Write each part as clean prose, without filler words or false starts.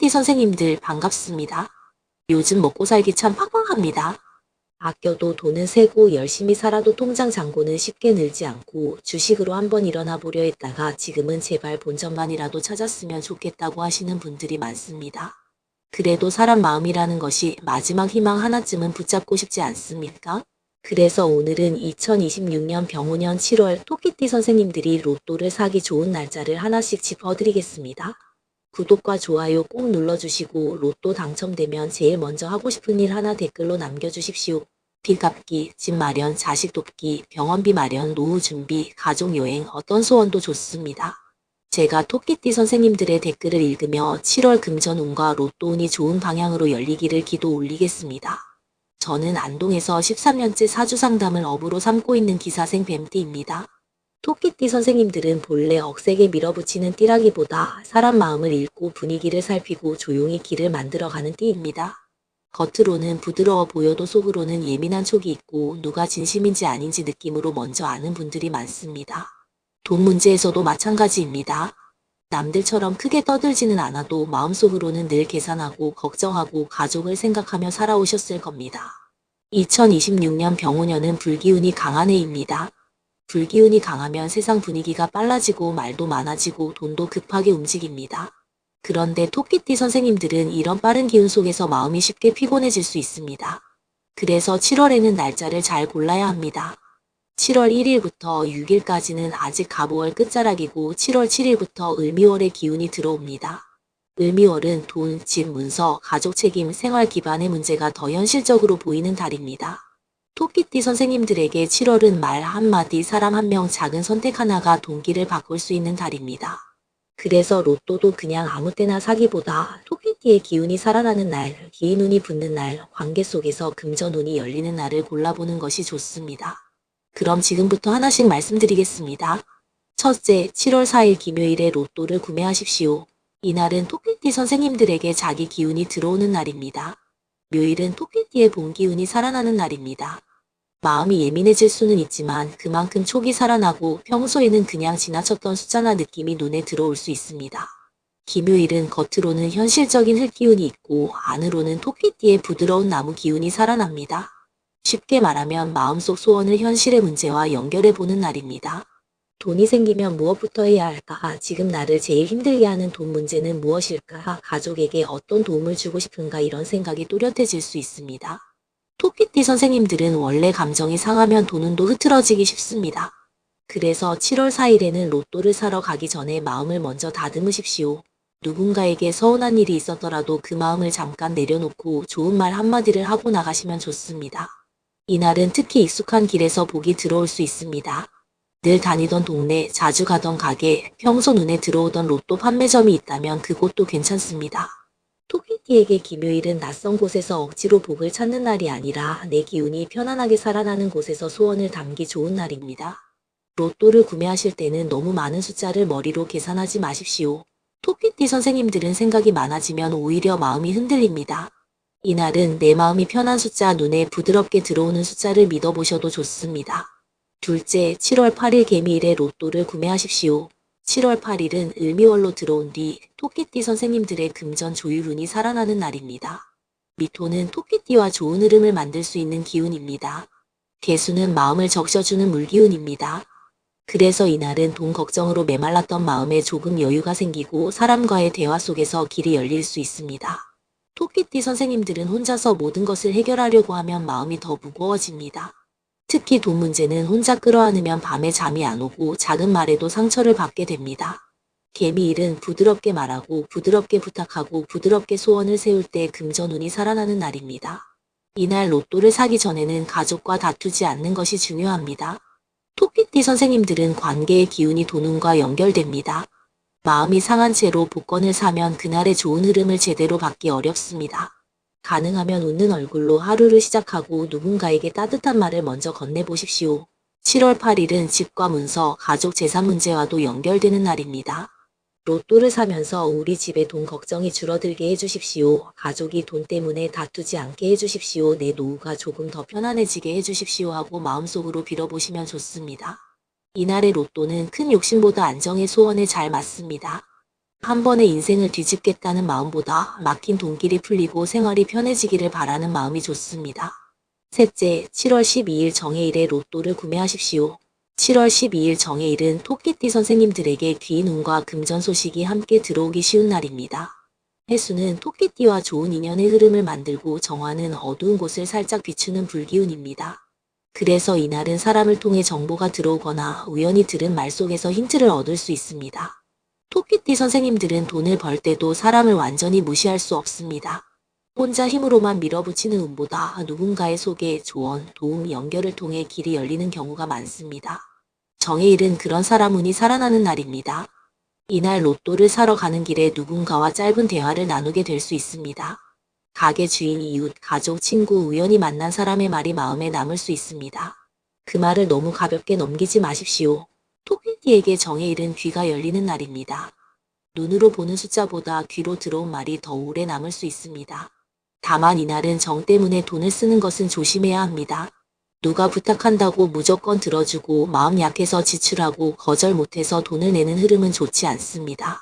토끼띠 선생님들 반갑습니다. 요즘 먹고 살기 참 팍팍합니다. 아껴도 돈은 세고 열심히 살아도 통장 잔고는 쉽게 늘지 않고 주식으로 한번 일어나 보려 했다가 지금은 제발 본전만이라도 찾았으면 좋겠다고 하시는 분들이 많습니다. 그래도 사람 마음이라는 것이 마지막 희망 하나쯤은 붙잡고 싶지 않습니까? 그래서 오늘은 2026년 병오년 7월 토끼띠 선생님들이 로또를 사기 좋은 날짜를 하나씩 짚어드리겠습니다. 구독과 좋아요 꼭 눌러주시고 로또 당첨되면 제일 먼저 하고 싶은 일 하나 댓글로 남겨주십시오. 빚 갚기, 집 마련, 자식 돕기, 병원비 마련, 노후 준비, 가족 여행 어떤 소원도 좋습니다. 제가 토끼띠 선생님들의 댓글을 읽으며 7월 금전운과 로또운이 좋은 방향으로 열리기를 기도 올리겠습니다. 저는 안동에서 13년째 사주상담을 업으로 삼고 있는 기사생 뱀띠입니다. 토끼띠 선생님들은 본래 억세게 밀어붙이는 띠라기보다 사람 마음을 읽고 분위기를 살피고 조용히 길을 만들어가는 띠입니다. 겉으로는 부드러워 보여도 속으로는 예민한 촉이 있고 누가 진심인지 아닌지 느낌으로 먼저 아는 분들이 많습니다. 돈 문제에서도 마찬가지입니다. 남들처럼 크게 떠들지는 않아도 마음속으로는 늘 계산하고 걱정하고 가족을 생각하며 살아오셨을 겁니다. 2026년 병오년은 불기운이 강한 해입니다. 불기운이 강하면 세상 분위기가 빨라지고 말도 많아지고 돈도 급하게 움직입니다. 그런데 토끼띠 선생님들은 이런 빠른 기운 속에서 마음이 쉽게 피곤해질 수 있습니다. 그래서 7월에는 날짜를 잘 골라야 합니다. 7월 1일부터 6일까지는 아직 갑오월 끝자락이고 7월 7일부터 을미월의 기운이 들어옵니다. 을미월은 돈, 집, 문서, 가족 책임, 생활 기반의 문제가 더 현실적으로 보이는 달입니다. 토끼띠 선생님들에게 7월은 말 한마디, 사람 한 명, 작은 선택 하나가 돈길을 바꿀 수 있는 달입니다. 그래서 로또도 그냥 아무 때나 사기보다 토끼띠의 기운이 살아나는 날, 기인 운이 붙는 날, 관계 속에서 금전운이 열리는 날을 골라보는 것이 좋습니다. 그럼 지금부터 하나씩 말씀드리겠습니다. 첫째, 7월 4일 금요일에 로또를 구매하십시오. 이날은 토끼띠 선생님들에게 자기 기운이 들어오는 날입니다. 묘일은 토끼띠의 본 기운이 살아나는 날입니다. 마음이 예민해질 수는 있지만 그만큼 촉이 살아나고 평소에는 그냥 지나쳤던 숫자나 느낌이 눈에 들어올 수 있습니다. 금요일은 겉으로는 현실적인 흙기운이 있고 안으로는 토끼띠의 부드러운 나무 기운이 살아납니다. 쉽게 말하면 마음속 소원을 현실의 문제와 연결해보는 날입니다. 돈이 생기면 무엇부터 해야 할까? 지금 나를 제일 힘들게 하는 돈 문제는 무엇일까? 가족에게 어떤 도움을 주고 싶은가? 이런 생각이 또렷해질 수 있습니다. 토끼띠 선생님들은 원래 감정이 상하면 돈운도 흐트러지기 쉽습니다. 그래서 7월 4일에는 로또를 사러 가기 전에 마음을 먼저 다듬으십시오. 누군가에게 서운한 일이 있었더라도 그 마음을 잠깐 내려놓고 좋은 말 한마디를 하고 나가시면 좋습니다. 이날은 특히 익숙한 길에서 복이 들어올 수 있습니다. 늘 다니던 동네, 자주 가던 가게, 평소 눈에 들어오던 로또 판매점이 있다면 그곳도 괜찮습니다. 토끼띠에게 금요일은 낯선 곳에서 억지로 복을 찾는 날이 아니라 내 기운이 편안하게 살아나는 곳에서 소원을 담기 좋은 날입니다. 로또를 구매하실 때는 너무 많은 숫자를 머리로 계산하지 마십시오. 토끼띠 선생님들은 생각이 많아지면 오히려 마음이 흔들립니다. 이날은 내 마음이 편한 숫자, 눈에 부드럽게 들어오는 숫자를 믿어보셔도 좋습니다. 둘째, 7월 8일 개미일에 로또를 구매하십시오. 7월 8일은 을미월로 들어온 뒤 토끼띠 선생님들의 금전 조율운이 살아나는 날입니다. 미토는 토끼띠와 좋은 흐름을 만들 수 있는 기운입니다. 개수는 마음을 적셔주는 물기운입니다. 그래서 이날은 돈 걱정으로 메말랐던 마음에 조금 여유가 생기고 사람과의 대화 속에서 길이 열릴 수 있습니다. 토끼띠 선생님들은 혼자서 모든 것을 해결하려고 하면 마음이 더 무거워집니다. 특히 돈 문제는 혼자 끌어안으면 밤에 잠이 안 오고 작은 말에도 상처를 받게 됩니다. 개미일은 부드럽게 말하고 부드럽게 부탁하고 부드럽게 소원을 세울 때 금전운이 살아나는 날입니다. 이날 로또를 사기 전에는 가족과 다투지 않는 것이 중요합니다. 토끼띠 선생님들은 관계의 기운이 돈운과 연결됩니다. 마음이 상한 채로 복권을 사면 그날의 좋은 흐름을 제대로 받기 어렵습니다. 가능하면 웃는 얼굴로 하루를 시작하고 누군가에게 따뜻한 말을 먼저 건네보십시오. 7월 8일은 집과 문서, 가족 재산 문제와도 연결되는 날입니다. 로또를 사면서 우리 집에 돈 걱정이 줄어들게 해주십시오. 가족이 돈 때문에 다투지 않게 해주십시오. 내 노후가 조금 더 편안해지게 해주십시오 하고 마음속으로 빌어보시면 좋습니다. 이날의 로또는 큰 욕심보다 안정의 소원에 잘 맞습니다. 한 번에 인생을 뒤집겠다는 마음보다 막힌 돈길이 풀리고 생활이 편해지기를 바라는 마음이 좋습니다. 셋째, 7월 12일 정해일에 로또를 구매하십시오. 7월 12일 정해일은 토끼띠 선생님들에게 귀인 운과 금전 소식이 함께 들어오기 쉬운 날입니다. 해수는 토끼띠와 좋은 인연의 흐름을 만들고 정화는 어두운 곳을 살짝 비추는 불기운입니다. 그래서 이날은 사람을 통해 정보가 들어오거나 우연히 들은 말 속에서 힌트를 얻을 수 있습니다. 토끼띠 선생님들은 돈을 벌 때도 사람을 완전히 무시할 수 없습니다. 혼자 힘으로만 밀어붙이는 운보다 누군가의 소개, 조언, 도움, 연결을 통해 길이 열리는 경우가 많습니다. 정해일은 그런 사람 운이 살아나는 날입니다. 이날 로또를 사러 가는 길에 누군가와 짧은 대화를 나누게 될 수 있습니다. 가게 주인, 이웃, 가족, 친구, 우연히 만난 사람의 말이 마음에 남을 수 있습니다. 그 말을 너무 가볍게 넘기지 마십시오. 토끼띠에게 정해일은 귀가 열리는 날입니다. 눈으로 보는 숫자보다 귀로 들어온 말이 더 오래 남을 수 있습니다. 다만 이날은 정 때문에 돈을 쓰는 것은 조심해야 합니다. 누가 부탁한다고 무조건 들어주고 마음 약해서 지출하고 거절 못해서 돈을 내는 흐름은 좋지 않습니다.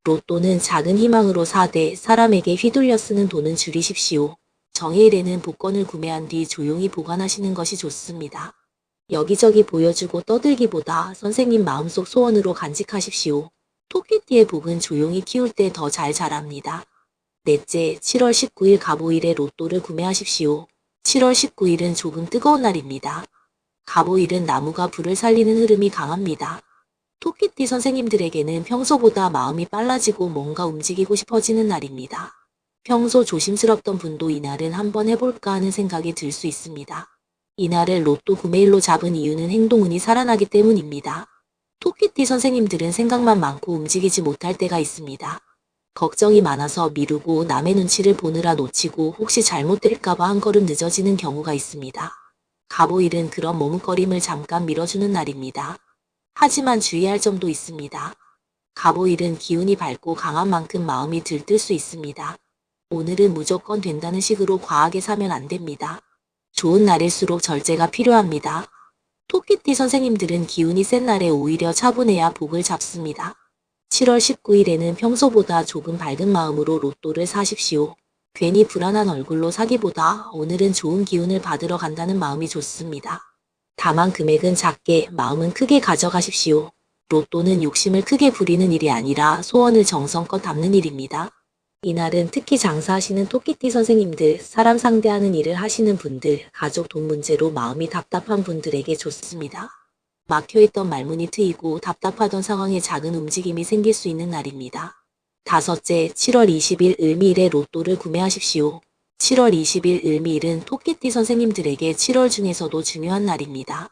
로또는 작은 희망으로 사되 사람에게 휘둘려 쓰는 돈은 줄이십시오. 정해일에는 복권을 구매한 뒤 조용히 보관하시는 것이 좋습니다. 여기저기 보여주고 떠들기보다 선생님 마음속 소원으로 간직하십시오. 토끼띠의 복은 조용히 키울 때 더 잘 자랍니다. 넷째, 7월 19일 갑오일에 로또를 구매하십시오. 7월 19일은 조금 뜨거운 날입니다. 갑오일은 나무가 불을 살리는 흐름이 강합니다. 토끼띠 선생님들에게는 평소보다 마음이 빨라지고 뭔가 움직이고 싶어지는 날입니다. 평소 조심스럽던 분도 이날은 한번 해볼까 하는 생각이 들 수 있습니다. 이날을 로또 구매일로 잡은 이유는 행동운이 살아나기 때문입니다. 토끼띠 선생님들은 생각만 많고 움직이지 못할 때가 있습니다. 걱정이 많아서 미루고 남의 눈치를 보느라 놓치고 혹시 잘못될까봐 한 걸음 늦어지는 경우가 있습니다. 갑오일은 그런 머뭇거림을 잠깐 밀어주는 날입니다. 하지만 주의할 점도 있습니다. 갑오일은 기운이 밝고 강한 만큼 마음이 들뜰 수 있습니다. 오늘은 무조건 된다는 식으로 과하게 사면 안 됩니다. 좋은 날일수록 절제가 필요합니다. 토끼띠 선생님들은 기운이 센 날에 오히려 차분해야 복을 잡습니다. 7월 19일에는 평소보다 조금 밝은 마음으로 로또를 사십시오. 괜히 불안한 얼굴로 사기보다 오늘은 좋은 기운을 받으러 간다는 마음이 좋습니다. 다만 금액은 작게, 마음은 크게 가져가십시오. 로또는 욕심을 크게 부리는 일이 아니라 소원을 정성껏 담는 일입니다. 이날은 특히 장사하시는 토끼띠 선생님들, 사람 상대하는 일을 하시는 분들, 가족 돈 문제로 마음이 답답한 분들에게 좋습니다. 막혀있던 말문이 트이고 답답하던 상황에 작은 움직임이 생길 수 있는 날입니다. 다섯째, 7월 20일 을미일에 로또를 구매하십시오. 7월 20일 을미일은 토끼띠 선생님들에게 7월 중에서도 중요한 날입니다.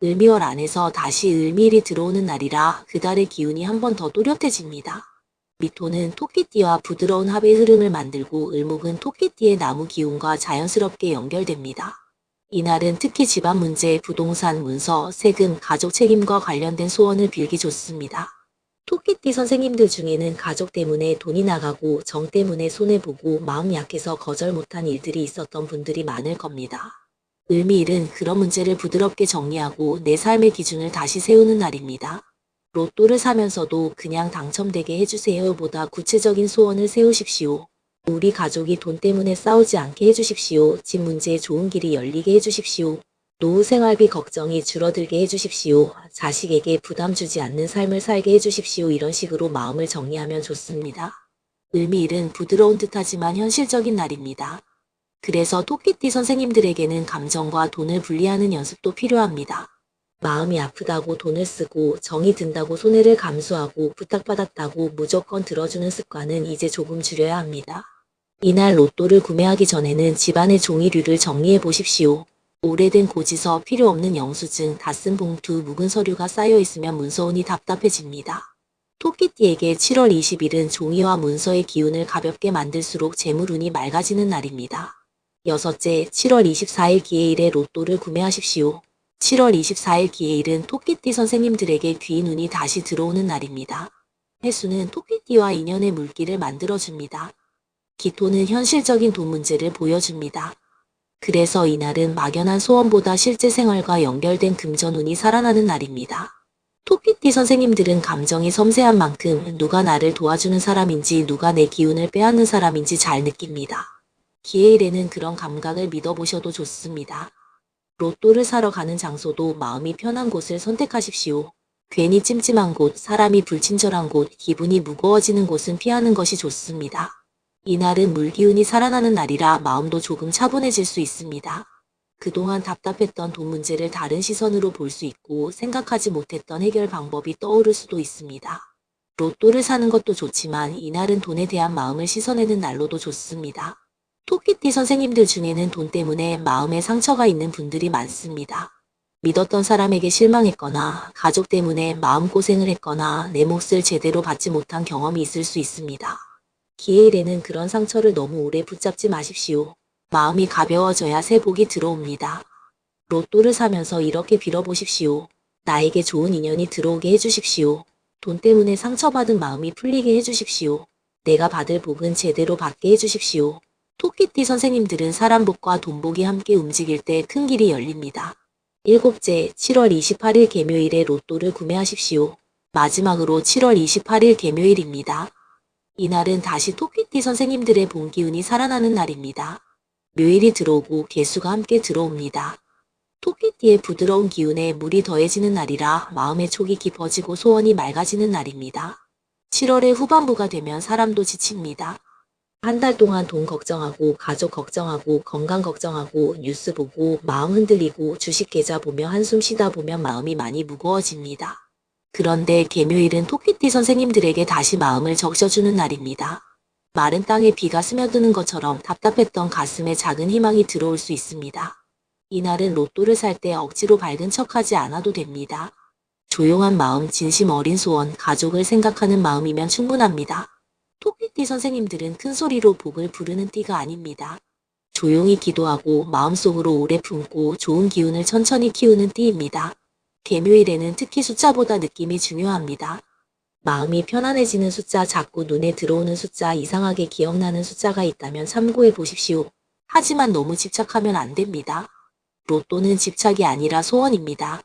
을미월 안에서 다시 을미일이 들어오는 날이라 그달의 기운이 한 번 더 또렷해집니다. 미토는 토끼띠와 부드러운 합의 흐름을 만들고 을목은 토끼띠의 나무 기운과 자연스럽게 연결됩니다. 이날은 특히 집안 문제, 부동산, 문서, 세금, 가족 책임과 관련된 소원을 빌기 좋습니다. 토끼띠 선생님들 중에는 가족 때문에 돈이 나가고 정 때문에 손해보고 마음 약해서 거절 못한 일들이 있었던 분들이 많을 겁니다. 을미일은 그런 문제를 부드럽게 정리하고 내 삶의 기준을 다시 세우는 날입니다. 로또를 사면서도 그냥 당첨되게 해주세요 보다 구체적인 소원을 세우십시오. 우리 가족이 돈 때문에 싸우지 않게 해주십시오. 집 문제에 좋은 길이 열리게 해주십시오. 노후 생활비 걱정이 줄어들게 해주십시오. 자식에게 부담 주지 않는 삶을 살게 해주십시오. 이런 식으로 마음을 정리하면 좋습니다. 을미일은 부드러운 듯하지만 현실적인 날입니다. 그래서 토끼띠 선생님들에게는 감정과 돈을 분리하는 연습도 필요합니다. 마음이 아프다고 돈을 쓰고 정이 든다고 손해를 감수하고 부탁받았다고 무조건 들어주는 습관은 이제 조금 줄여야 합니다. 이날 로또를 구매하기 전에는 집안의 종이류를 정리해 보십시오. 오래된 고지서, 필요 없는 영수증, 다 쓴 봉투, 묵은 서류가 쌓여 있으면 문서운이 답답해집니다. 토끼띠에게 7월 20일은 종이와 문서의 기운을 가볍게 만들수록 재물운이 맑아지는 날입니다. 여섯째, 7월 24일 기해일에 로또를 구매하십시오. 7월 24일 기해일은 토끼띠 선생님들에게 귀인 운이 다시 들어오는 날입니다. 해수는 토끼띠와 인연의 물길을 만들어줍니다. 기토는 현실적인 돈 문제를 보여줍니다. 그래서 이날은 막연한 소원보다 실제 생활과 연결된 금전운이 살아나는 날입니다. 토끼띠 선생님들은 감정이 섬세한 만큼 누가 나를 도와주는 사람인지 누가 내 기운을 빼앗는 사람인지 잘 느낍니다. 기해일에는 그런 감각을 믿어보셔도 좋습니다. 로또를 사러 가는 장소도 마음이 편한 곳을 선택하십시오. 괜히 찜찜한 곳, 사람이 불친절한 곳, 기분이 무거워지는 곳은 피하는 것이 좋습니다. 이날은 물기운이 살아나는 날이라 마음도 조금 차분해질 수 있습니다. 그동안 답답했던 돈 문제를 다른 시선으로 볼 수 있고 생각하지 못했던 해결 방법이 떠오를 수도 있습니다. 로또를 사는 것도 좋지만 이날은 돈에 대한 마음을 씻어내는 날로도 좋습니다. 토끼띠 선생님들 중에는 돈 때문에 마음에 상처가 있는 분들이 많습니다. 믿었던 사람에게 실망했거나 가족 때문에 마음고생을 했거나 내 몫을 제대로 받지 못한 경험이 있을 수 있습니다. 기해일에는 그런 상처를 너무 오래 붙잡지 마십시오. 마음이 가벼워져야 새 복이 들어옵니다. 로또를 사면서 이렇게 빌어보십시오. 나에게 좋은 인연이 들어오게 해주십시오. 돈 때문에 상처받은 마음이 풀리게 해주십시오. 내가 받을 복은 제대로 받게 해주십시오. 토끼띠 선생님들은 사람 복과 돈 복이 함께 움직일 때 큰 길이 열립니다. 일곱째, 7월 28일 개묘일에 로또를 구매하십시오. 마지막으로 7월 28일 개묘일입니다. 이날은 다시 토끼띠 선생님들의 본 기운이 살아나는 날입니다. 묘일이 들어오고 개수가 함께 들어옵니다. 토끼띠의 부드러운 기운에 물이 더해지는 날이라 마음의 촉이 깊어지고 소원이 맑아지는 날입니다. 7월의 후반부가 되면 사람도 지칩니다. 한 달 동안 돈 걱정하고 가족 걱정하고 건강 걱정하고 뉴스 보고 마음 흔들리고 주식 계좌 보며 한숨 쉬다 보면 마음이 많이 무거워집니다. 그런데 개묘일은 토끼띠 선생님들에게 다시 마음을 적셔주는 날입니다. 마른 땅에 비가 스며드는 것처럼 답답했던 가슴에 작은 희망이 들어올 수 있습니다. 이날은 로또를 살 때 억지로 밝은 척하지 않아도 됩니다. 조용한 마음, 진심 어린 소원, 가족을 생각하는 마음이면 충분합니다. 토끼띠 선생님들은 큰 소리로 복을 부르는 띠가 아닙니다. 조용히 기도하고 마음속으로 오래 품고 좋은 기운을 천천히 키우는 띠입니다. 개묘일에는 특히 숫자보다 느낌이 중요합니다. 마음이 편안해지는 숫자, 자꾸 눈에 들어오는 숫자, 이상하게 기억나는 숫자가 있다면 참고해 보십시오. 하지만 너무 집착하면 안 됩니다. 로또는 집착이 아니라 소원입니다.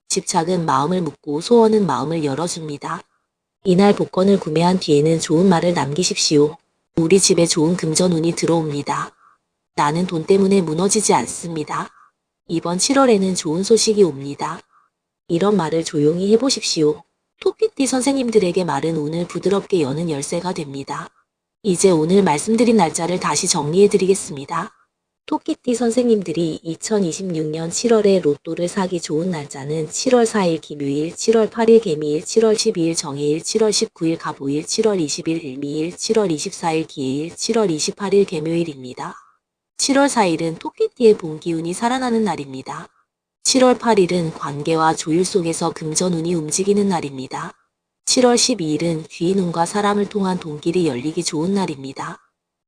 집착은 마음을 묶고 소원은 마음을 열어줍니다. 이날 복권을 구매한 뒤에는 좋은 말을 남기십시오. 우리 집에 좋은 금전운이 들어옵니다. 나는 돈 때문에 무너지지 않습니다. 이번 7월에는 좋은 소식이 옵니다. 이런 말을 조용히 해보십시오. 토끼띠 선생님들에게 말은 운을 부드럽게 여는 열쇠가 됩니다. 이제 오늘 말씀드린 날짜를 다시 정리해드리겠습니다. 토끼띠 선생님들이 2026년 7월에 로또를 사기 좋은 날짜는 7월 4일 기묘일, 7월 8일 개미일, 7월 12일 정해일, 7월 19일 갑오일, 7월 20일 일미일, 7월 24일 기해일, 7월 28일 개묘일입니다. 7월 4일은 토끼띠의 본 기운이 살아나는 날입니다. 7월 8일은 관계와 조율 속에서 금전운이 움직이는 날입니다. 7월 12일은 귀인운과 사람을 통한 돈길이 열리기 좋은 날입니다.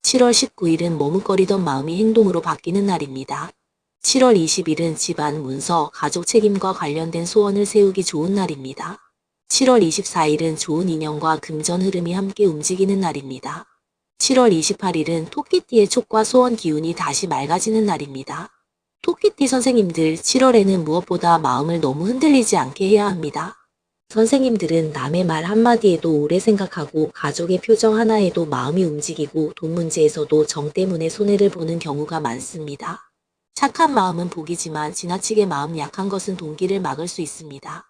7월 19일은 머뭇거리던 마음이 행동으로 바뀌는 날입니다. 7월 20일은 집안, 문서, 가족 책임과 관련된 소원을 세우기 좋은 날입니다. 7월 24일은 좋은 인연과 금전 흐름이 함께 움직이는 날입니다. 7월 28일은 토끼띠의 촉과 소원 기운이 다시 맑아지는 날입니다. 토끼띠 선생님들 7월에는 무엇보다 마음을 너무 흔들리지 않게 해야 합니다. 선생님들은 남의 말 한마디에도 오래 생각하고 가족의 표정 하나에도 마음이 움직이고 돈 문제에서도 정 때문에 손해를 보는 경우가 많습니다. 착한 마음은 복이지만 지나치게 마음 약한 것은 돈길을 막을 수 있습니다.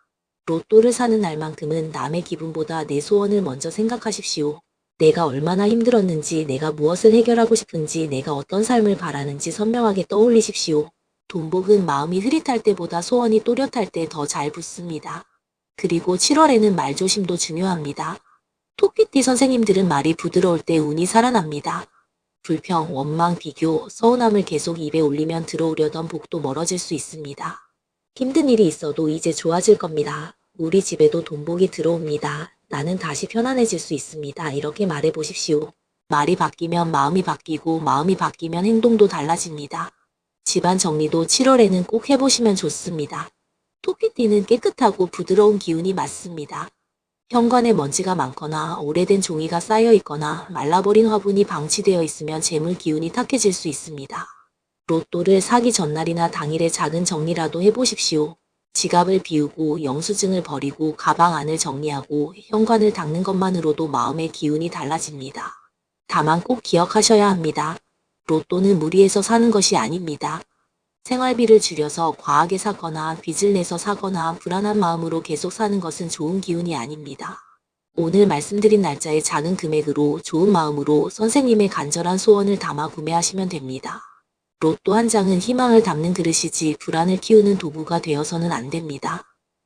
로또를 사는 날만큼은 남의 기분보다 내 소원을 먼저 생각하십시오. 내가 얼마나 힘들었는지, 내가 무엇을 해결하고 싶은지, 내가 어떤 삶을 바라는지 선명하게 떠올리십시오. 돈복은 마음이 흐릿할 때보다 소원이 또렷할 때 더 잘 붙습니다. 그리고 7월에는 말조심도 중요합니다. 토끼띠 선생님들은 말이 부드러울 때 운이 살아납니다. 불평, 원망, 비교, 서운함을 계속 입에 올리면 들어오려던 복도 멀어질 수 있습니다. 힘든 일이 있어도 이제 좋아질 겁니다. 우리 집에도 돈복이 들어옵니다. 나는 다시 편안해질 수 있습니다. 이렇게 말해 보십시오. 말이 바뀌면 마음이 바뀌고 마음이 바뀌면 행동도 달라집니다. 집안 정리도 7월에는 꼭 해보시면 좋습니다. 토끼띠는 깨끗하고 부드러운 기운이 맞습니다. 현관에 먼지가 많거나 오래된 종이가 쌓여 있거나 말라버린 화분이 방치되어 있으면 재물 기운이 탁해질 수 있습니다. 로또를 사기 전날이나 당일에 작은 정리라도 해보십시오. 지갑을 비우고 영수증을 버리고 가방 안을 정리하고 현관을 닦는 것만으로도 마음의 기운이 달라집니다. 다만 꼭 기억하셔야 합니다. 로또는 무리해서 사는 것이 아닙니다. 생활비를 줄여서 과하게 사거나 빚을 내서 사거나 불안한 마음으로 계속 사는 것은 좋은 기운이 아닙니다. 오늘 말씀드린 날짜의 작은 금액으로 좋은 마음으로 선생님의 간절한 소원을 담아 구매하시면 됩니다. 로또 한 장은 희망을 담는 그릇이지 불안을 키우는 도구가 되어서는 안 됩니다.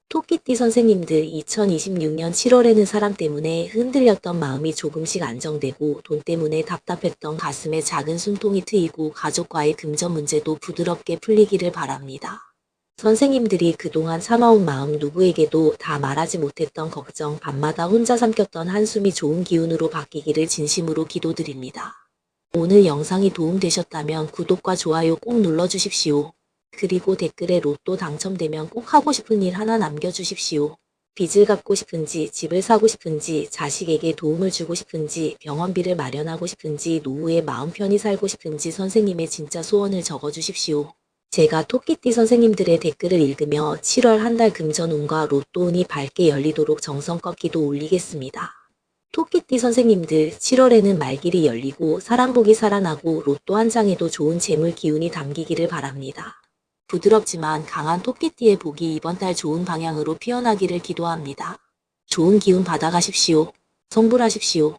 토끼띠 선생님들 2026년 7월에는 사람 때문에 흔들렸던 마음이 조금씩 안정되고 돈 때문에 답답했던 가슴에 작은 숨통이 트이고 가족과의 금전 문제도 부드럽게 풀리기를 바랍니다. 선생님들이 그동안 참아온 마음 누구에게도 다 말하지 못했던 걱정 밤마다 혼자 삼켰던 한숨이 좋은 기운으로 바뀌기를 진심으로 기도드립니다. 오늘 영상이 도움되셨다면 구독과 좋아요 꼭 눌러주십시오. 그리고 댓글에 로또 당첨되면 꼭 하고 싶은 일 하나 남겨주십시오. 빚을 갚고 싶은지, 집을 사고 싶은지, 자식에게 도움을 주고 싶은지, 병원비를 마련하고 싶은지, 노후에 마음 편히 살고 싶은지 선생님의 진짜 소원을 적어주십시오. 제가 토끼띠 선생님들의 댓글을 읽으며 7월 한 달 금전운과 로또운이 밝게 열리도록 정성껏 기도 올리겠습니다. 토끼띠 선생님들 7월에는 말길이 열리고 사랑복이 살아나고 로또 한 장에도 좋은 재물 기운이 담기기를 바랍니다. 부드럽지만 강한 토끼띠의 복이 이번 달 좋은 방향으로 피어나기를 기도합니다. 좋은 기운 받아가십시오. 성불하십시오.